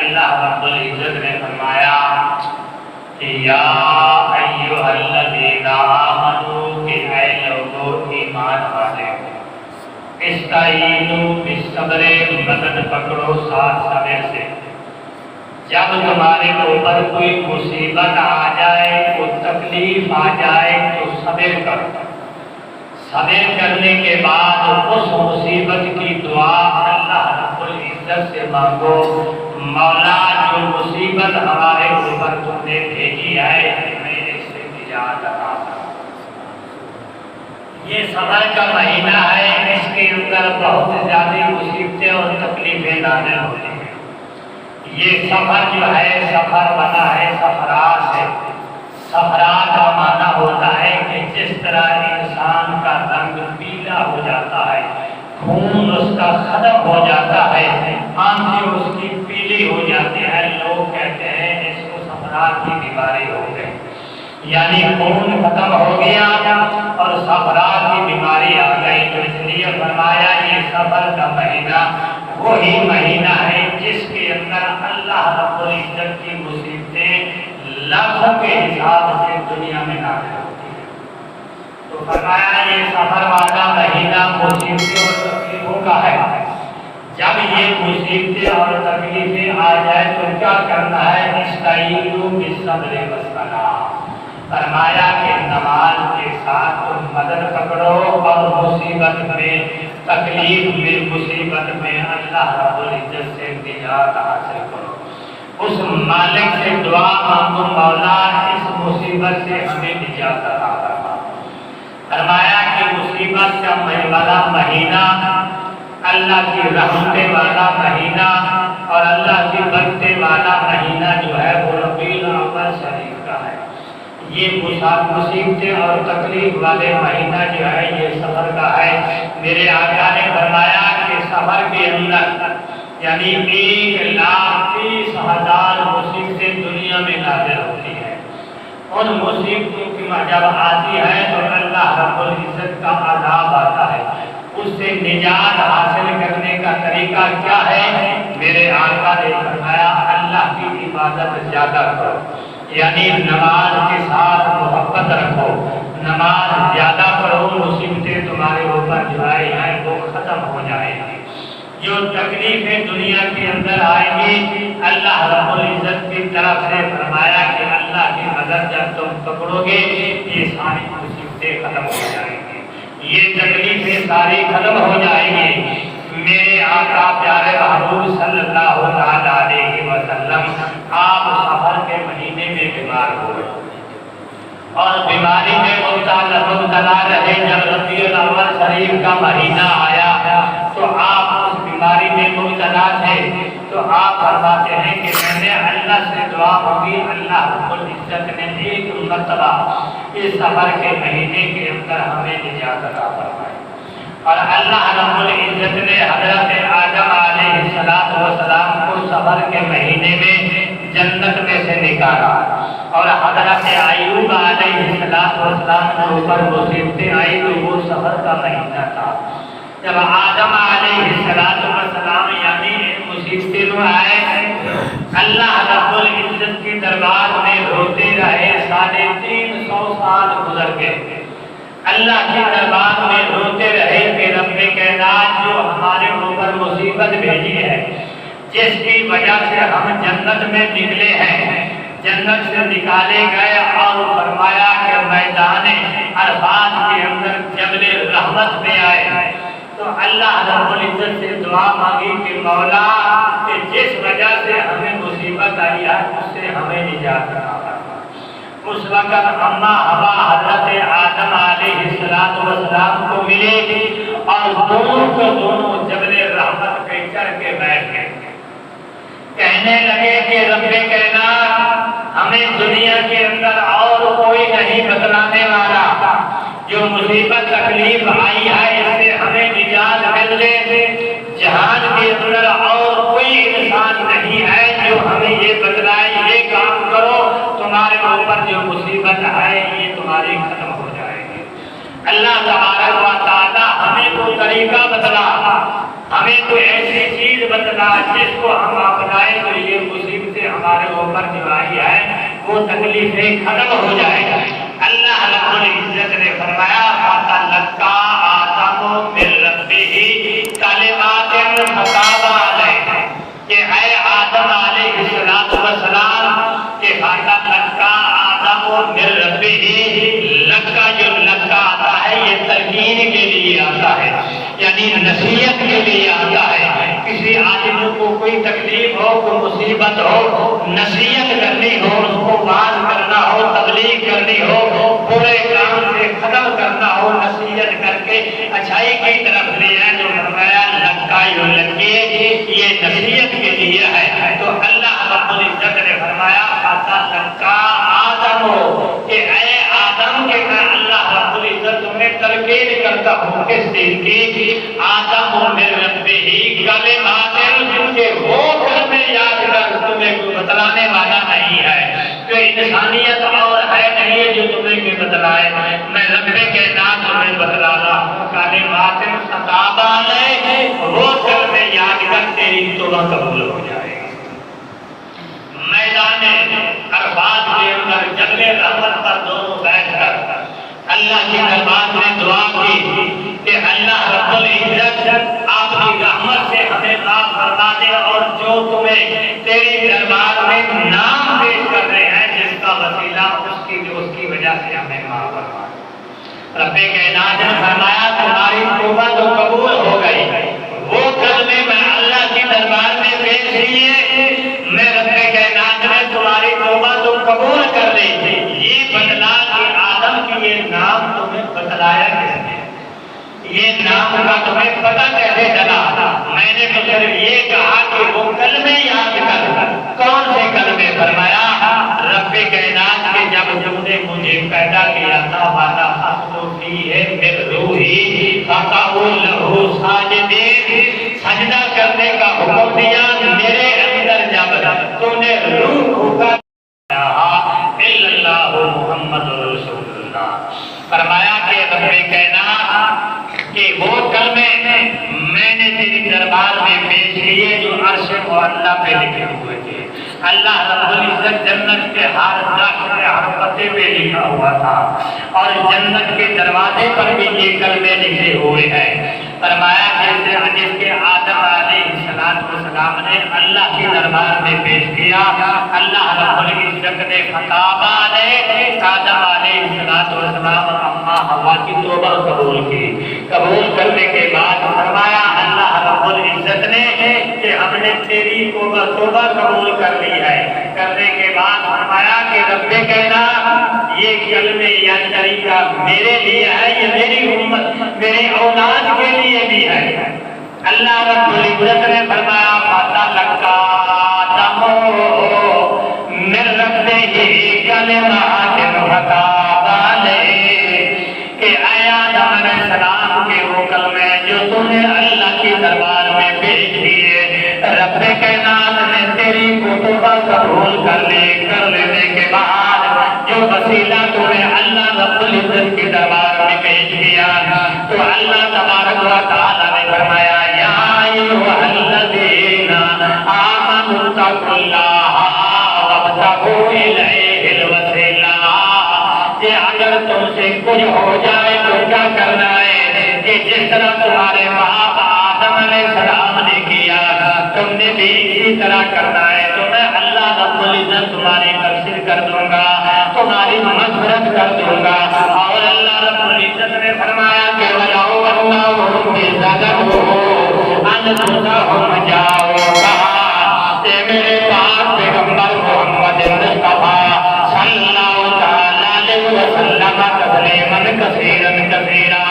اللہ رب العزت نے فرمایا کہ یا ایھا الذین آمنوا کہ اے لوگو ایمان والے استعینوا بالصبر مدد پکڑو ساتھ صبر سے۔ جب تمہارے اوپر کوئی مصیبت آ جائے، کوئی تکلیف آ جائے تو صبر کرو۔ صبر کرنے کے بعد اس مصیبت کی دعا اللہ رب العزت سے مانگو، مولا جو مصیبت ہمارے اوپر تم نے بھیجی ہے ہمیں اس سے نجات عطا کرو۔ یہ صبر کا مہینہ ہے، اس کے اندر بہت زیادہ مصیبتیں اور تکلیفیں نازل ہوتی ہیں۔ یہ سفر جو ہے سفر بنا ہے سفرات سے۔ سفرات کا معنی ہوتا ہے کہ جس طرح انسان کا رنگ پیلا ہو جاتا ہے، خون اس کا ختم ہو جاتا ہے، آنکھیں اس کی پیلی ہو جاتی ہیں، لوگ کہتے ہیں اس کو سفرات کی بیماری ہو گئی، یعنی خون ختم ہو گیا اور سفرات کی بیماری آ گئی۔ تو اس لیے فرمایا یہ سفر کا مہینہ وہی مہینہ ہے جس کے اندر اللہ رب العزت کی مصیبتیں لاکھوں کے حساب سے دنیا میں نازل ہوتی ہیں۔ تو فرمایا یہ سفر والا مہینہ مصیبتوں اور تکلیفوں کا ہے۔ جب یہ مصیبتیں اور تکلیفیں آ جائے تو کیا کرنا ہے؟ استعینوا بالصبر والصلاۃ۔ فرمایا کہ نماز کے ساتھ تم مدد پکڑو اور مصیبت میں تکلیف میں مصیبت میں اللہ رب العزت سے نجات حاصل کرو۔ اس مالک سے دعا مانگو، مولا اس مصیبت سے ہمیں نجات عطا فرما۔ فرمایا کہ مصیبت کا والا مہینہ اللہ کی رحمت والا مہینہ اور اللہ کی برکت والا مہینہ جو ہے وہ ربیع الاول شریف کا ہے۔ یہ مصیبتیں اور تکلیف والے مہینہ جو ہے یہ سفر کا ہے۔ میرے آقا نے فرمایا کہ سفر کے اندر یعنی 1,30,000 مصیبتیں دنیا میں نازل ہوتی ہیں۔ ان مصیبتوں کی جب آتی ہے تو اللہ رب العزت کا عذاب آتا ہے۔ اس سے نجات حاصل کرنے کا طریقہ کیا ہے؟ میرے آقا نے فرمایا اللہ کی عبادت زیادہ کرو، یعنی نماز کے ساتھ محبت رکھو، نماز زیادہ پڑھو، مصیبتیں تمہارے اوپر جو آئی ہیں وہ ختم ہو جائیں گی۔ جو تکلیفیں دنیا کے اندر آئیں گی اللہ رب العزت کی طرف سے فرمایا کہ اللہ کی مدد جب تم پکڑو گے یہ ساری مصیبتیں ختم ہو جائیں گی، یہ تکلیفیں ساری ختم ہو جائیں گی۔ میرے آقا پیارے محبوب صلی اللہ علیہ وسلم آپ سفر کے مہینے میں بیمار ہوئے اور بیماری میں مبتلا رہے۔ جب ربیع الاول شریف کا مہینہ آیا تو آپ اس بیماری میں مبتلا تھے، تو آپ فرماتے ہیں کہ میں نے اللہ سے دعا مانگی، اللہ رب العزت نے ایک مرتبہ اس سفر کے مہینے کے اندر ہمیں نجات عطا فرمائی، اور اللہ رب العزت نے حضرت آدم علیہ السلام کو سفر کے مہینے میں جنت میں سے نکالا، اور حضرت ایوب علیہ السلام کے اوپر مصیبتیں آئی تو وہ سفر کا مہینہ تھا۔ جب آدم علیہ السلام یعنی مصیبتیں میں آئے اللہ رب العزت کے دربار میں روتے رہے، 350 سال گزر گئے، اللہ کے دربار میں روتے رہے کہ رب کائنات جو ہمارے اوپر مصیبت بھیجی ہے، جس کی وجہ سے ہم جنت میں نکلے ہیں، جنت سے نکالے گئے، اور فرمایا کہ میدان عرفات کے اندر جبل رحمت میں آئے، تو اللہ رب العزت سے دعا مانگی کہ مولا کہ جس وجہ سے ہمیں مصیبت آئی ہے اس سے ہمیں نجات عطا فرما۔ اس وقت اما حوا حضرت آدم علیہ السلام کو ملے اور دونوں کو دونوں جبل رحمت پہ چڑھ کے بیٹھ گئے، کہنے لگے کہ رب کائنات ہمیں دنیا کے اندر اور کوئی نہیں بتلانے والا، جو مصیبت تکلیف آئی ہے اس سے ہمیں نجات مل دے، جہان کے اندر اور کوئی انسان نہیں ہے جو ہمیں یہ بتلائے یہ کام کرو، تمہارے اوپر جو مصیبت ہے یہ تمہاری ختم ہو جائے گی۔ اللہ تبارک و تعالی ہمیں کو طریقہ بتلا، ہمیں کوئی ایسی چیز بتلا جس کو ہم اپنائیں تو یہ اوپر جو آئی ہے وہ تکلیفیں ختم ہو جائے گا۔ اللہ رب العزت نے فرمایا فَتَلَقَّىٰ آدَمُ مِن رَّبِّهِ کَلِمَاتٍ فَتَابَ عَلَيْهِ کہ اے آدم علیہ السلام کہ فَتَلَقَّىٰ آدَمُ مِن رَّبِّهِ لَقَّا جو لَقَّا آتا ہے یہ تلقین کے لیے آتا ہے، یعنی نصیحت کے لیے آتا ہے۔ کسی آدمی کو کوئی تکلیف ہو، کوئی مصیبت ہو، نصیحت کرنی ہو، اس کو واعظ کرنا ہو، تبلیغ کرنی ہو، برے کام سے ختم کرنا ہو، نصیحت کر کے اچھائی کی طرف لے آئے تو فرمایا لکا یلقی یہ نصیحت کے لیے ہے۔ تو اللہ رب العزت نے فرمایا فَتَلَقَّىٰ آدَمُ کہ اے آدم کہ میں اللہ رب العزت تمہیں تلقین کرتا ہوں کس چیز کی؟ آدم من ربہ کلمات کہ وہ کلمے یاد کر، تمہیں کوئی بتلانے والا نہیں ہے، کوئی انسانیت اور ہے نہیں ہے جو تمہیں کوئی بتلائے، میں رب کے نام تمہیں بتلا رہا ہوں کلمات فتاب علیہ وہ کلمے یاد کر تیری توبہ قبول ہو جائے گی۔ میدان عرفات کے اندر جبل رحمت پر دونوں بیٹھ کر اللہ کی دربار میں دعا کی کہ اللہ رب العزت آپ کی رحمت سے ہمیں معاف فرما دے، اور جو تمہیں تیری دربار میں نام پیش کر رہے ہیں جس کا وسیلہ اس کی وجہ سے ہمیں معاف فرما دے۔ رب کائنات نے فرمایا تمہاری توبہ تو قبول ہو گئی، وہ کلمے میں اللہ کی دربار میں پیش کیے، میں رب کائنات نے تمہاری توبہ تو قبول کر لی۔ یہ بدلا کہ آدم کی یہ نام تمہیں بتلایا کس نے؟ یہ نام کا تمہیں پتہ کیسے چلا؟ میں نے تو صرف یہ کہا کہ وہ کلمے یاد کر۔ کون سے کلمے؟ فرمایا رب کائنات کے جب تم نے مجھے پیدا کیا تھا وَنَفَخْتُ فِيهِ مِن رُّوحِي فَقَعُوا لَهُ سَاجِدِينَ سجدہ کرنے کا حکم دیا میرے اندر جب تم نے روح پھونکا اِلَّا اللَّهُ محمد رسول اللہ۔ فرمایا کہ رب کائنات کہ وہ کلمے میں نے تیری دربار میں پیش کیے جو عرش معلیٰ پہ لکھے ہوئے تھے۔ اللہ رب العزت جنت کے ہر داخل ہر پتے پہ لکھا ہوا تھا، اور جنت کے دروازے پر بھی یہ کلمے لکھے ہوئے ہیں۔ فرمایا جس کے آدم علیہ السلام نے اللہ کے دربار میں پیش کیا، اللہ رب العزت نے فتاب علیہ آدم علیہ السلام اما حوا کی توبہ قبول کی۔ قبول کرنے کے بعد فرمایا اللہ رب العزت نے کہ ہم نے تیری توبہ قبول کر لی ہے۔ کرنے کے بعد فرمایا کہ رب کہنا یہ کلمے یا طریقہ میرے لیے ہے، یہ میری امت میری اولاد کے لیے بھی ہے۔ اللہ رب العزت نے فرمایا فَتَلَقَّىٰ آدَمُ مِن رَّبِّهِ کَلِمَاتٍ فَتَابَ عَلَيْهِ کہ اے آدم علیہ السلام کے وہ کلمے جو تم نے اللہ کی دربار میں پیش کیے، رب کائنات نے تیری توبہ قبول کر لینے کے بعد جو وسیلہ تمہیں اللہ رب العزت کے دربار میں پیش کیا، تو اللہ تبارک و تعالی نے فرمایا یا ایھا الذین آمنوا اتقوا اللہ وابتغوا الیہ الوسیلہ کہ اگر تم سے کچھ ہو جائے تو کیا کرنا ہے کہ جس طرح تمہارے باپ آدم علیہ السلام نے کیا تم نے بھی اسی طرح کرنا ہے، تو میں اللہ رب العزت تمہاری تفسیر کر دوں گا، تمہاری مغفرت کر دوں گا۔ اور اللہ رب العزت نے فرمایا کہ وَلَوْ أَنَّهُمْ ظَلَمُوا أَنفُسَهُمْ جَاءُوكَ اے میرے پاک پیغمبر محمد مصطفیٰ صلی اللہ تعالی علیہ وسلم تسلیما کثیرا کثیرا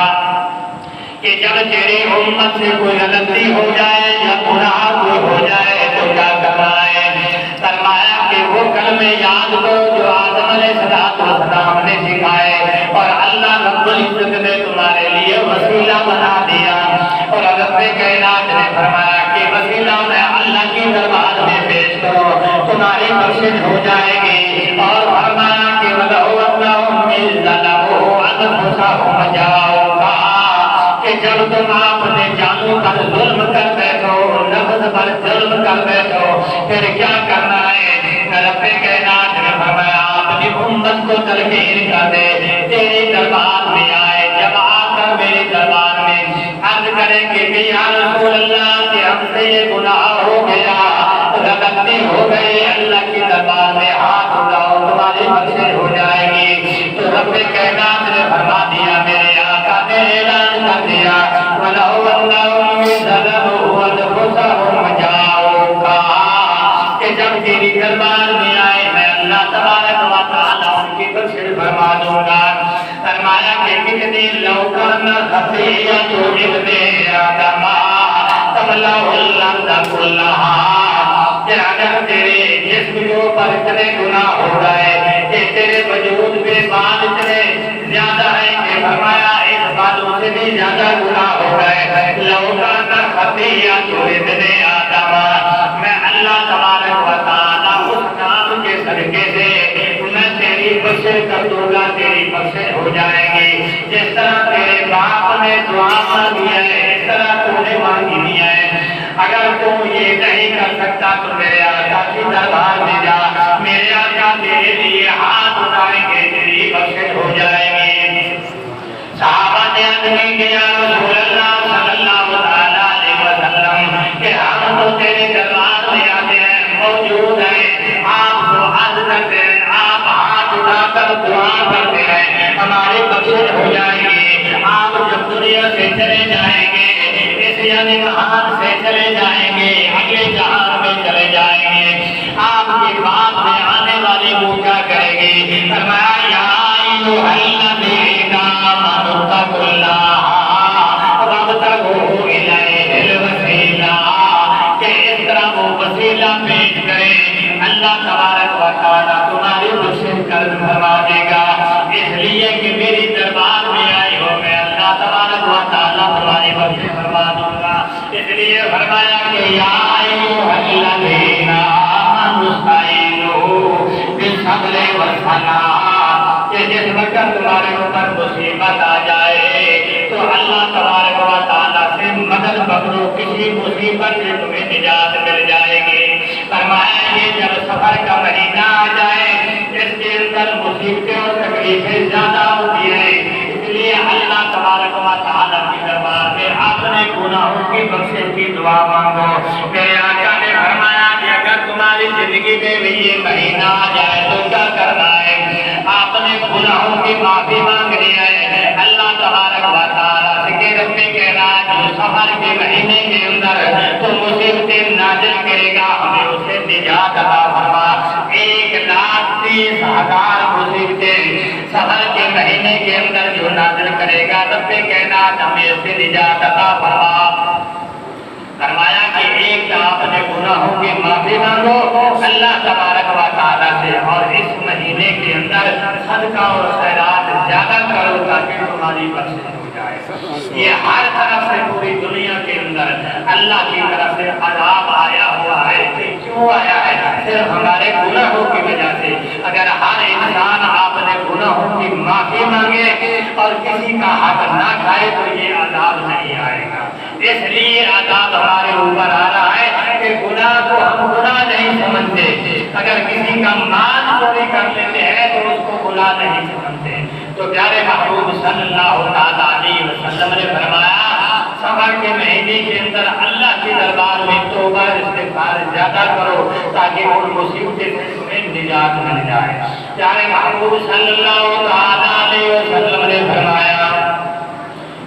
کہ جب تیری امت سے کوئی غلطی ہو جائے یا گناہ کوئی ہو جائے تو کیا کرنا ہے؟ فرمایا کہ وہ کلمے یاد کرو جو آدم علیہ السلام نے سکھائے، اور اللہ رب العزت نے تمہارے لیے وسیلہ بنا دیا۔ اور رب کائنات نے فرمایا کہ وسیلہ میں اللہ کی دربار میں پیش کرو، تمہاری بخشش ہو جائے گی۔ اور فرمایا کہ وَلَوْ أَنَّهُمْ إِذْ ظَلَمُوا أَنفُسَهُمْ جَاءُوكَ کہ جب تم اپنے جانوں پر ظلم کر بیٹھو، نفس پر ظلم کر بیٹھو، پھر کیا کرنا ہے؟ رب محمد کو تلقین کر دے، تیرے دربار میں آئے، جب آ کر میرے دربار میں عرض کریں کہ یا رسول اللہ کہ ہم سے یہ گناہ ہو گیا، غلطی ہو گئی، اللہ کے دربار میں ہاتھ اٹھاؤ تمہاری بخشش ہو جائے گی۔ تو رب کائنات نے فرما دیا، میرے آقا نے اعلان کر دیا وَلَوْ أَنَّهُمْ ظَلَمُوا أَنفُسَهُمْ جَاءُوكَ کہ جب تیری دربار میں آئے میں اللہ تبارک و تعالیٰ ان کی بخشش فرما دوں گا۔ فرمایا کہ کتنی لوکرن خطیئت ابن آدم تملأ الارض كلها کہ اگر تیرے جسم کے اوپر اتنے گناہ ہو گئے کہ تیرے وجود میں بال اتنے زیادہ ہے کہ فرمایا اس بالوں سے بھی زیادہ گناہ ہو گئے، لوکرن خطیئت ابن آدم میں اللہ تبارک و تعالیٰ اس کام کے صدقے سے میں تیری بخشش کر دوں گا، تیری بخشش ہو جائے گی۔ جس طرح تیرے باپ نے دعا مانگی ہے اس طرح تو نے مانگی نہیں ہے۔ اگر تو یہ نہیں کر سکتا تو میرے آقا کی دربار میں جا، میرے آقا تیرے لیے ہاتھ اٹھائیں گے، تیری بخشش ہو جائے گی۔ صحابہ نے عرض کی یا رسول اللہ صلی اللہ علیہ وسلم کہ ہم تو تیرے دربار میں آتے ہیں، موجود ہیں، آپ کو عرض کرتے ہیں، آپ ہاتھ اٹھا کر دعا کرتے ہیں، ہماری بخشش ہو جائے گی۔ آپ جب دنیا سے چلے جائیں گے، اس یعنی جہان سے چلے جائیں گے، اگلے جہان میں چلے جائیں گے، آپ کی بات میں آنے والی وہ کیا کرے گی؟ فرمایا یا ایھا الذین آمنوا اتقوا اللہ وابتغوا الیہ الوسیلہ کہ اس طرح وہ وسیلہ پیش کرے، اللہ تبارک و تعالیٰ تمہاری بخشش کر فرما دے گا۔ اس لیے کہ میری دربار میں آئے ہو میں اللہ تبارک و تعالیٰ تمہاری بخشش فرما دوں گا۔ اس لیے فرمایا کہ یا ایھا الذین آمنوا استعینوا بالصبر والصلاۃ کہ جس وقت تمہارے اوپر مصیبت آ جائے تو اللہ تبارک و تعالیٰ سے مدد پکڑو، کسی مصیبت سے تمہیں نجات مل جائے گی۔ فرمایا یہ جب سفر کا مہینہ آ جائے اس کے اندر مصیبتیں اور تکلیفیں زیادہ ہوتی ہیں، اس لیے اللہ تبارک و تعالیٰ کی دربار میں اپنے گناہوں کی بخشش کی دعا مانگو۔ میرے آقا نے فرمایا کہ اگر تمہاری زندگی میں بھی یہ مہینہ آ جائے تو کیا کرنا ہے؟ آپ نے گناہوں کی معافی مانگنی ہے، اللہ تبارک و تعالیٰ سے کہ رب کہنا جو سفر کے مہینے کے اندر تو مصیبتیں نازل کرے گا ہمیں اسے نجات عطا فرما۔ 1,30,000 مصیبتیں سفر کے مہینے کے اندر جو نازل کرے گا رب کہنا ہمیں اسے نجات عطا فرما۔ فرمایا کہ ایک آپ نے گناہوں کی معافی مانگو اللہ تبارک و تعالیٰ سے، اور اس مہینے کے اندر صدقہ اور خیرات زیادہ کرو تاکہ تمہاری بخشش ہو جائے۔ یہ ہر طرف سے پوری دنیا کے اندر اللہ کی طرف سے عذاب آیا ہوا ہے، کہ کیوں آیا ہے؟ صرف ہمارے گناہوں کی وجہ سے۔ اگر ہر انسان آپ نے گناہوں کی معافی مانگے اور کسی کا حق نہ کھائے تو یہ عذاب نہیں آئے گا۔ اس لیے عذاب ہمارے اوپر آ رہا ہے کہ گناہ کو ہم گناہ نہیں سمجھتے، اگر کسی کا مال چوری کر لیتے ہیں تو اس کو گناہ نہیں سمجھتے۔ تو پیارے محبوب صلی اللہ علیہ وسلم نے فرمایا سفر کے مہینے کے اندر اللہ کے دربار میں توبہ استغفار زیادہ کرو تاکہ ان مصیبتیں سے تمہیں نجات مل جائے۔ پیارے محبوب صلی اللہ علیہ وسلم نے فرمایا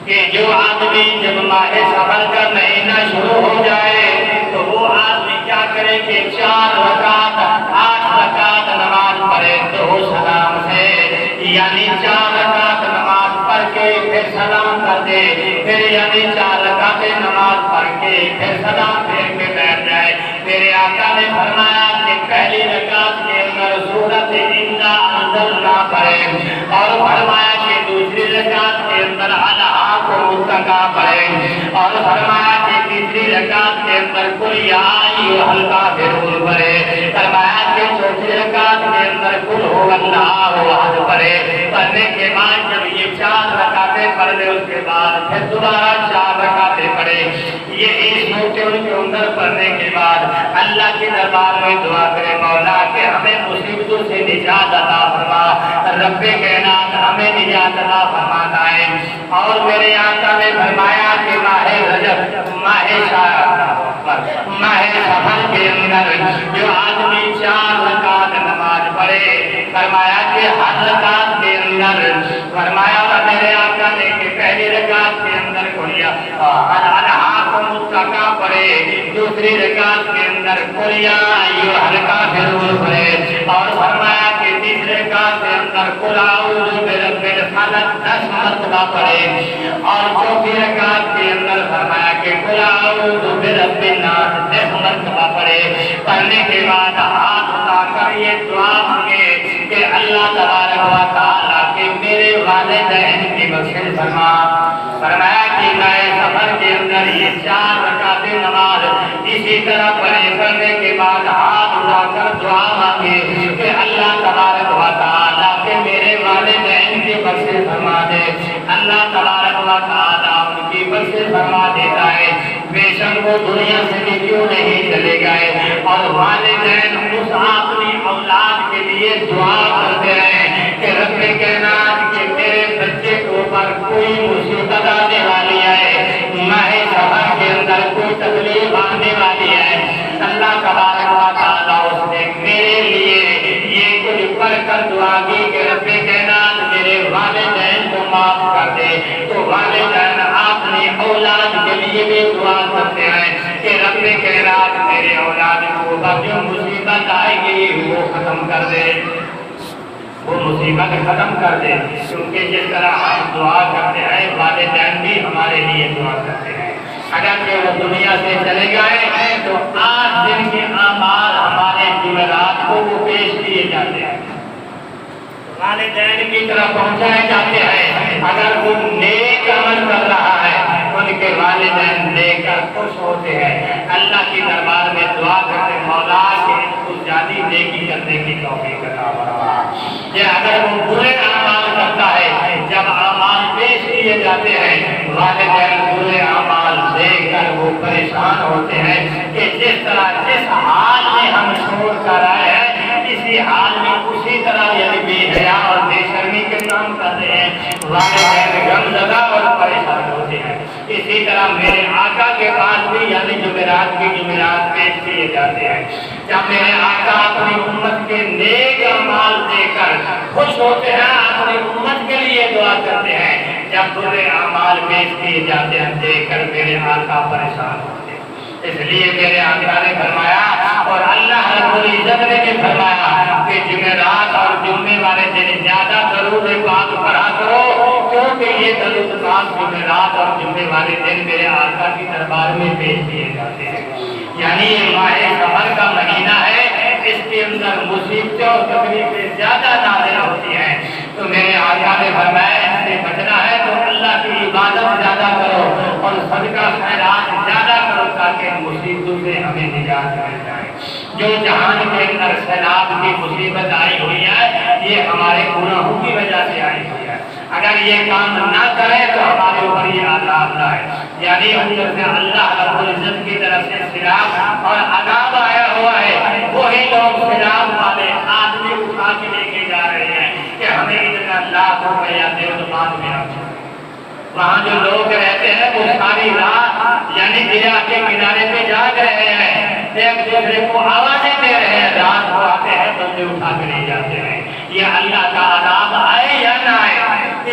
کہ جو آدمی جب ماہ سفر کا مہینہ شروع ہو جائے تو وہ آدمی کیا کرے کہ 4 رکعت 8 رکعت نماز پڑھے تو سلام سے، یعنی 4 رکعت نماز پڑھ کے پھر سلام کر دے، پھر یعنی 4 رکعت نماز پڑھ کے پھر سلام پھیر کے بیٹھ جائے۔ میرے آقا نے فرمایا کہ پہلی رکعت کے اندر سورۃ انا انزلنا پڑھے، اور فرمایا کہ دوسری رکعت کے اندر الحاق متقا پڑھے، اور فرمایا کہ تیسری رکعت کے اندر قل یا ایھا الکافرون پڑھے، فرمایا کہ چوتھی رکعت کے اندر قل ھو اللہ احد پڑھے۔ پڑھنے کے بعد جب یہ 4 رکعتیں پڑھ لے، اس کے بعد پھر دوبارہ 4 رکعتیں پڑھے۔ یہ اس موقع ان کے اندر پڑھنے کے بعد اللہ کے دربار میں دعا کرے، مولا کہ ہمیں مصیبتوں سے نجات عطا فرما، رب کائنات ہمیں نجات عطا فرماتا ہے۔ اور میرے آقا نے فرمایا کہ ماہ رجب، ماہ سفر کے اندر جو آدمی 4 رکعت نماز پڑھے، فرمایا کہ ہر رکعت کے اندر، فرمایا میرے آقا نے کہ پہلی رکعت کے اندر کھولیا متقا پڑھے، دوسری رکعت کے اندر کھولیا یہ ہلکا ضرور پڑھے، اور فرمایا کہ تیسری رکعت کے اندر قل اعوذ برب الفلق 10 مرتبہ پڑھے، اور چوتھی رکعت کے اندر فرمایا کہ قل اعوذ برب الناس 10 مرتبہ پڑھے۔ پڑھنے کے بعد ہاتھ اٹھا کر یہ دعا مانگے کہ اللہ تبارک و تعالیٰ کہ میرے والدین کی بخشش فرما۔ فرمایا کہ ماہ سفر کے اندر یہ 4 رکعتیں نماز اسی طرح پڑھے، پڑھنے کے بعد ہاتھ اٹھا کر دعا مانگے کہ اللہ تبارک و تعالیٰ کہ میرے والدین کی بخشش فرما دے۔ اللہ تبارک و تعالیٰ ان کی بخشش فرما دیتا ہے، بے شک وہ دنیا سے بھی کیوں نہیں چلے گئے۔ اور والدین اس اپنی اولاد کے لیے دعا کرتے ہیں کہ رب کائنات کہ میرے بچے کے اوپر کوئی مصیبت آنے والی ہے، ماہ سفر کے اندر کوئی تکلیف آنے والی ہے، اللہ تبارک و تعالیٰ اس نے میرے لیے یہ کچھ پڑھ کر دعا کی کہ رب کائنات میرے والدین کو معاف کر دے۔ تو والدین اپنی اولاد کے لیے بھی دعا کرتے ہیں کہ رب کائنات میرے اولاد کو جو مصیبت آئے گی وہ ختم کر دے، وہ مصیبت ختم کر دے۔ کیونکہ جس طرح ہم دعا کرتے ہیں والدین بھی ہمارے لیے دعا کرتے ہیں۔ اگر کہ وہ دنیا سے چلے گئے تو 8 دن کے اعمال ہمارے جمعرات کو وہ پیش کیے جاتے ہیں، والدین کی طرف پہنچائے جاتے ہیں۔ اگر وہ نیک عمل کر رہا ہے ان کے والدین دیکھ کر خوش ہوتے ہیں، اللہ کی دربار میں دعا کرتے ہیں مولا کہ ان کو زیادہ نیکی کرنے کی توفیق عطا فرما۔ یہ اگر وہ برے اعمال کرتا ہے، جب اعمال پیش کیے جاتے ہیں والدین برے اعمال دیکھ کر وہ پریشان ہوتے ہیں کہ جس طرح جس حال میں ہم شور کر رہے ہیں اسی حال میں اسی طرح یعنی بے حیا اور بے شرمی کے کام کرتے ہیں، والدین غم زدہ اور پریشان ہوتے ہیں۔ اسی طرح میرے آقا کے پاس بھی یعنی جمعرات کی جمعرات پیش کیے جاتے ہیں، جب میرے آقا اپنی امت کے نیک اعمال دیکھ کر خوش ہوتے ہیں، اپنی امت کے لیے دعا کرتے ہیں، جب برے اعمال پیش کیے جاتے ہیں دیکھ کر میرے آقا پریشان ہوتے ہیں۔ اس لیے میرے آقا نے فرمایا اور اللہ رب العزت نے بھی فرمایا کہ جمعرات اور جمعے والے دن زیادہ درود پاک پڑھا کرو، کیونکہ یہ درود پاک جمعرات اور جمعے والے دن میرے آقا کی دربار میں پیش کیے جاتے ہیں۔ یعنی یہ ماہ سفر کا مہینہ ہے، اس کے اندر مصیبتیں اور تکلیفیں زیادہ نازل ہوتی ہیں، تو میرے آقا نے فرمایا اس سے بچنا ہے تو اللہ کی عبادت زیادہ کرو اور صدقہ خیرات زیادہ کرو تاکہ مصیبتوں سے ہمیں نجات مل جائے۔ جو جہان کے اندر سیلاب کی مصیبت آئی ہوئی ہے یہ ہمارے گناہوں کی وجہ سے آئی ہوئی ہے، اگر یہ کام نہ کرے تو ہمارے اوپر یہ عذاب آئے، یعنی اندر سے اللہ رب العزت کی طرف سے سیلاب اور عذاب آیا ہوا ہے۔ وہی لوگ سیلاب والے آدمی اٹھا کے لے کے جا رہے ہیں کہ ہمیں اتنا لاکھ روپیہ دے تو بعد میں رکھو۔ وہاں جو لوگ رہتے ہیں وہ ساری رات یعنی دریا کے کنارے پہ جاگ رہے ہیں، ایک دوسرے کو آوازیں دے رہے ہیں، رات کو آتے ہیں بندے اٹھا کے لے جاتے ہیں۔ یہ اللہ کا عذاب آئے یا نہ آئے،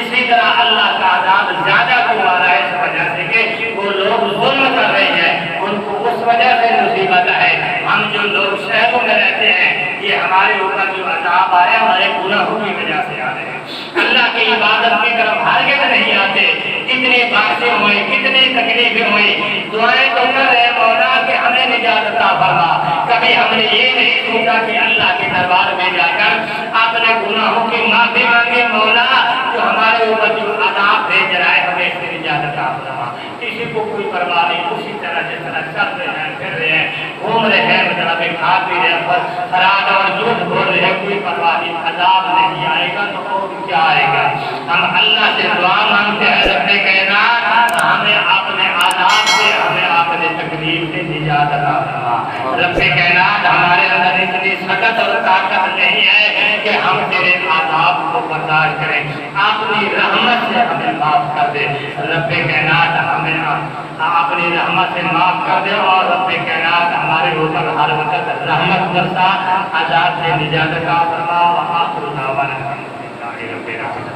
اسی طرح اللہ کا عذاب زیادہ کیوں آ رہا ہے؟ اس وجہ سے کہ وہ لوگ ظلم کر رہے ہیں، ان کو اس وجہ سے مصیبت ہے۔ ہم جو لوگ شہروں میں رہتے ہیں یہ ہمارے اوپر جو عذاب آئے ہمارے گناہوں کی وجہ سے آ رہے ہیں، اللہ کی عبادت کی طرف ہرگز نہیں آتے۔ کتنی باتیں ہوئی، کتنی تکلیفیں ہوئی، دعائیں تو کر رہے مولا کہ ہمیں نجات عطا فرما، کبھی ہم نے یہ نہیں سوچا کہ اللہ کے دربار میں جا کر اپنے گناہوں کی معافی مانگے، مولا جو ہمارے اوپر جو عذاب بھیج رہا ہے ہمیں اس سے نجات عطا فرما۔ کسی کو کوئی پرواہ نہیں، اسی طرح جس طرح چل رہے ہیں، پھر رہے ہیں، گھوم رہے ہیں، مطلب کھا پی رہے ہیں، فراڈ اور جھوٹ بول ہے کوئی پرواہ نہیں، عذاب نہیں آئے گا تو اور کیا آئے گا۔ ہم اللہ سے دعا مانگتے ہیں رب کائنات ہمیں اپنے عذاب سے، ہمیں اپنے تکلیف سے نجات عطا فرما۔ رب کائنات ہمارے اندر اتنی سخت اور طاقت نہیں ہے کہ ہم تیرے عذاب کو برداشت کریں، اپنی رحمت سے ہمیں معاف کر دے۔ رب کائنات ہمیں اپنی رحمت سے معاف کر دے اور رب کائنات ہمارے اوپر ہر وقت رحمت برسا، عذاب سے نجات عطا فرما۔ وآخر دعوانا الحمدللہ رب العالمین۔